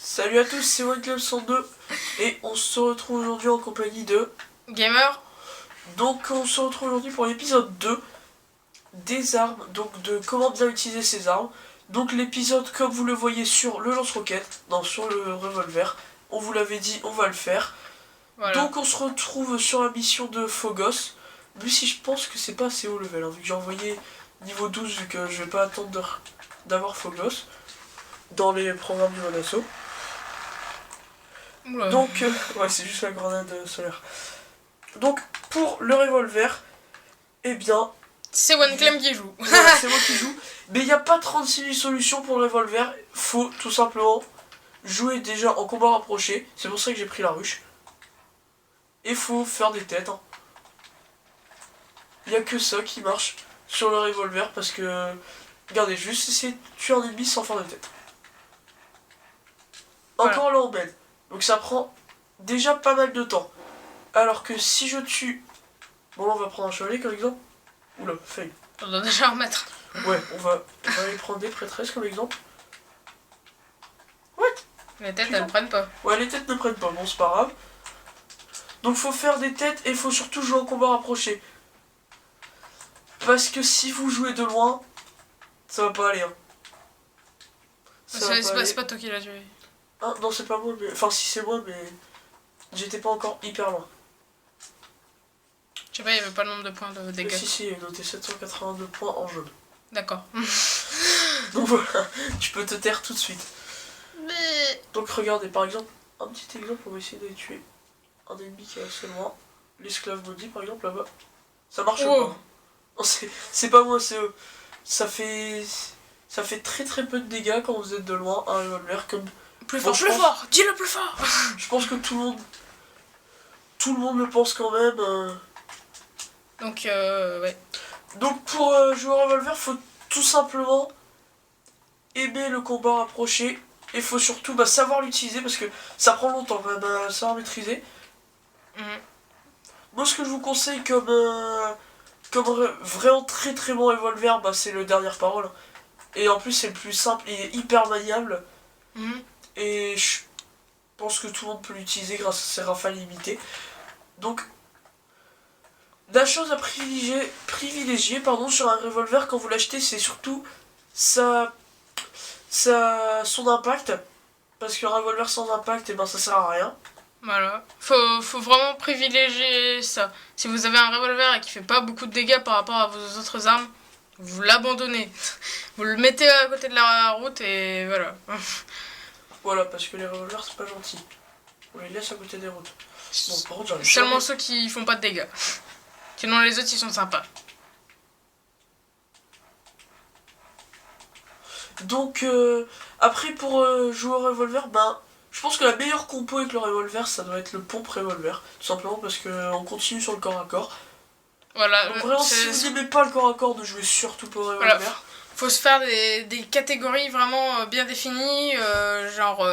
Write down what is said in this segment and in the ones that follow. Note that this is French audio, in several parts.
Salut à tous, c'est OneClub102 et on se retrouve aujourd'hui en compagnie de Gamer. Donc on se retrouve aujourd'hui pour l'épisode 2 des armes, donc de comment bien utiliser ces armes. Donc l'épisode comme vous le voyez sur le lance-roquette, non sur le revolver, on vous l'avait dit, on va le faire. Voilà. Donc on se retrouve sur la mission de Phogos, même si je pense que c'est pas assez haut level, hein, vu que j'ai envoyé niveau 12 vu que je vais pas attendre d'avoir Phogos dans les programmes du mode assaut. Oula. Donc, ouais, c'est juste la grenade solaire. Donc, pour le revolver, eh bien, C'est OneClub qui joue. voilà, c'est moi qui joue. Mais il n'y a pas 36 000 solutions pour le revolver. Faut tout simplement jouer déjà en combat rapproché. C'est pour ça que j'ai pris la ruche. Et faut faire des têtes. Hein. Il n'y a que ça qui marche sur le revolver parce que, regardez, juste essayer de tuer un ennemi sans faire de tête. Encore là, on m'aide. Donc ça prend déjà pas mal de temps. Alors que si je tue... Bon là on va prendre un chevalier comme exemple. Oula, fail. On doit déjà en remettre. Ouais, on va aller prendre des prêtresses comme exemple. Ouais. Les têtes, elles ne prennent pas. Ouais, les têtes ne prennent pas, bon c'est pas grave. Donc faut faire des têtes et faut surtout jouer en combat rapproché. Parce que si vous jouez de loin, ça va pas aller. Hein. C'est pas toi qui l'as tué. Ah non c'est pas moi, mais... Enfin si c'est moi, mais... J'étais pas encore hyper loin. Je sais pas, il y avait pas le nombre de points de dégâts. Si, il est noté 782 points en jaune. D'accord. Donc voilà, tu peux te taire tout de suite. Mais... Donc regardez, par exemple, un petit exemple, on va essayer d'aller tuer un ennemi qui est assez loin. L'esclave maudit, par exemple, là-bas. Ça marche Oh. pas. Non, c'est pas moi, c'est eux. Ça fait très très peu de dégâts quand vous êtes de loin, un revolver comme... Plus fort, plus fort. Dis-le plus fort. Je pense que tout le monde le pense quand même. Donc, ouais. Donc pour jouer au revolver, faut tout simplement aimer le combat rapproché. Et faut surtout savoir l'utiliser parce que ça prend longtemps quand même à savoir maîtriser. Moi ce que je vous conseille comme vraiment très très bon revolver, c'est le dernière parole. Et en plus c'est le plus simple, il est hyper maniable. Et je pense que tout le monde peut l'utiliser grâce à ses rafales limitées. Donc la chose à privilégier sur un revolver quand vous l'achetez, c'est surtout son impact. Parce qu'un revolver sans impact, ça sert à rien. Voilà. Faut vraiment privilégier ça. Si vous avez un revolver et qui fait pas beaucoup de dégâts par rapport à vos autres armes, vous l'abandonnez. Vous le mettez à côté de la route et voilà. Voilà, parce que les revolvers c'est pas gentil. On les laisse à côté des routes. Bon, par contre, j'arrive Seulement ceux qui font pas de dégâts. Sinon les autres ils sont sympas. Donc après pour jouer au revolver, je pense que la meilleure compo avec le revolver ça doit être le pompe revolver. Tout simplement parce qu'on continue sur le corps à corps. Voilà. Donc vraiment si vous n'aimez pas le corps à corps, ne jouez surtout pas au revolver. Voilà. Faut se faire des catégories vraiment bien définies, genre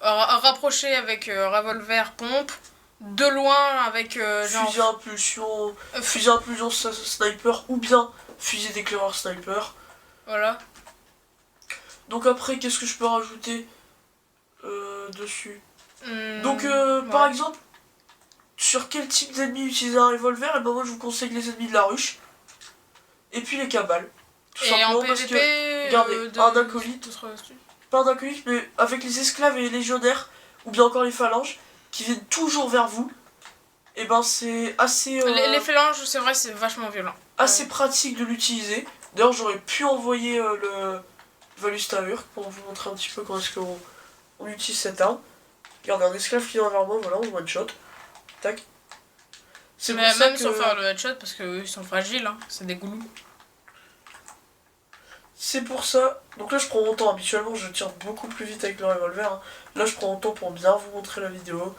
rapproché avec revolver pompe, de loin avec genre... Fusil à impulsion sniper ou bien fusil d'éclaireur sniper. Voilà. Donc après qu'est-ce que je peux rajouter dessus. Donc ouais. par exemple, sur quel type d'ennemi utiliser un revolver, et moi je vous conseille les ennemis de la ruche. Et puis les cabales. Tout simplement en parce PVP, que, regardez, un acolyte, pas un acolyte, mais avec les esclaves et les légionnaires, ou bien encore les phalanges, qui viennent toujours vers vous, et c'est assez... Les phalanges, c'est vrai, c'est vachement violent. Assez pratique de l'utiliser. D'ailleurs, j'aurais pu envoyer le Valustavur pour vous montrer un petit peu comment est-ce qu'on utilise cette arme. Regardez, un esclave qui vient vers moi, voilà, on one shot. Tac. C'est pour ça même sans faire le headshot, parce qu'eux ils sont fragiles, hein. C'est des goulous. C'est pour ça. Donc là je prends mon temps, habituellement je tire beaucoup plus vite avec le revolver. Hein. Là je prends mon temps pour bien vous montrer la vidéo.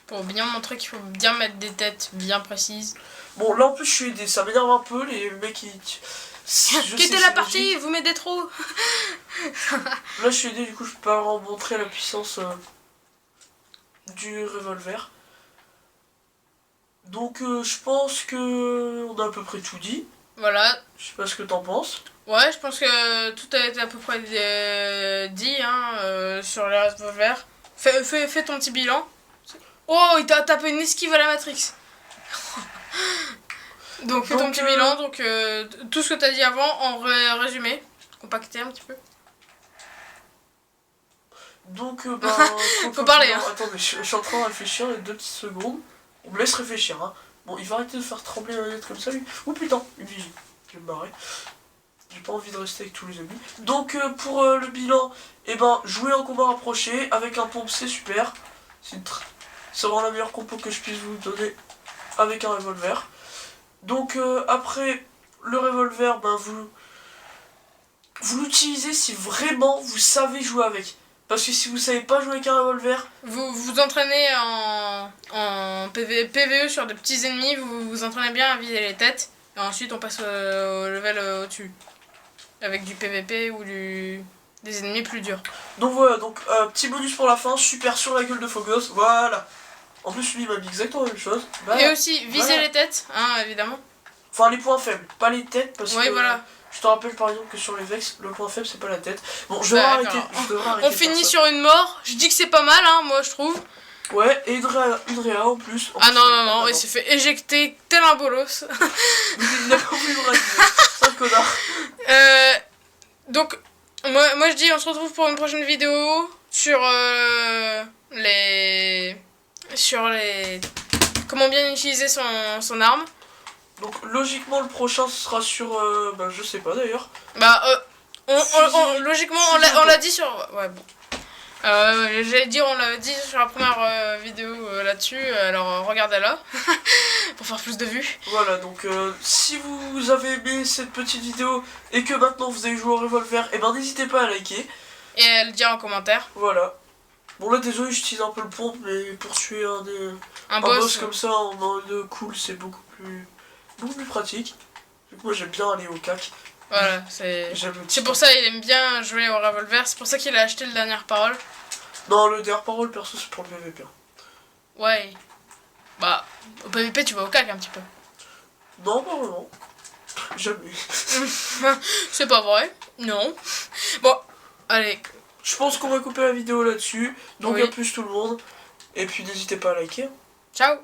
Pour bien montrer qu'il faut bien mettre des têtes bien précises. Bon là en plus je suis aidé, ça m'énerve un peu les mecs qui... Quittez la partie, vous m'aidez trop. Là je suis aidé, du coup je peux pas vraiment montrer la puissance du revolver. Donc je pense que on a à peu près tout dit. Voilà. Je sais pas ce que t'en penses. Ouais, je pense que tout a été à peu près dit sur les revolvers. Fais ton petit bilan. Oh, il t'a tapé une esquive à la Matrix. Donc fais ton petit bilan, donc tout ce que t'as dit avant en résumé, compacté un petit peu. Donc faut parler hein. Attendez, je suis en train de réfléchir, les 2 petites secondes. On me laisse réfléchir hein. Bon, il va arrêter de faire trembler la manette comme ça lui. Oh putain, une vigie. Je vais me barrer. J'ai pas envie de rester avec tous les amis. Donc pour le bilan, jouer en combat rapproché avec un pompe c'est super. C'est vraiment la meilleure compo que je puisse vous donner avec un revolver. Donc après le revolver, vous l'utilisez si vraiment vous savez jouer avec. Parce que si vous savez pas jouer avec un revolver... Vous vous entraînez en PVE sur de petits ennemis, vous vous entraînez bien à viser les têtes. Et ensuite on passe au level au-dessus. Avec du PVP ou des ennemis plus durs. Donc voilà, petit bonus pour la fin, super sur la gueule de Phogos, voilà. En plus lui il m'a dit exactement la même chose. Et aussi viser les têtes, hein, évidemment. Enfin les points faibles, pas les têtes parce que... Voilà. Je te rappelle par exemple que sur les Vex, le point faible c'est pas la tête. Bon, je devrais arrêter. On finit sur une mort, je dis que c'est pas mal, hein, moi je trouve. Ouais, et une réa en plus. Non, il s'est fait éjecter tel un bolos. Il n'a pas voulu me réaliser, c'est un connard. Donc, moi je dis on se retrouve pour une prochaine vidéo sur les... Comment bien utiliser son arme. Donc logiquement le prochain sera sur... je sais pas d'ailleurs. Logiquement on l'a dit sur... Ouais bon. J'allais dire on l'a dit sur la première vidéo là-dessus, alors regardez-la pour faire plus de vues. Voilà, donc si vous avez aimé cette petite vidéo et que maintenant vous avez joué au revolver, n'hésitez pas à liker. Et à le dire en commentaire. Voilà. Bon là désolé j'utilise un peu le pompe, mais pour tuer un boss comme ça en mode cool c'est beaucoup plus pratique. Du coup moi j'aime bien aller au cac. Voilà, c'est pour ça il aime bien jouer au revolver, c'est pour ça qu'il a acheté le dernière parole. Non, le dernière parole perso c'est pour le PVP. Ouais. Au PVP tu vas au cac un petit peu. Non, pas vraiment. Jamais. C'est pas vrai. Non. Bon, allez. Je pense qu'on va couper la vidéo là-dessus. Donc à plus tout le monde. Et puis n'hésitez pas à liker. Ciao.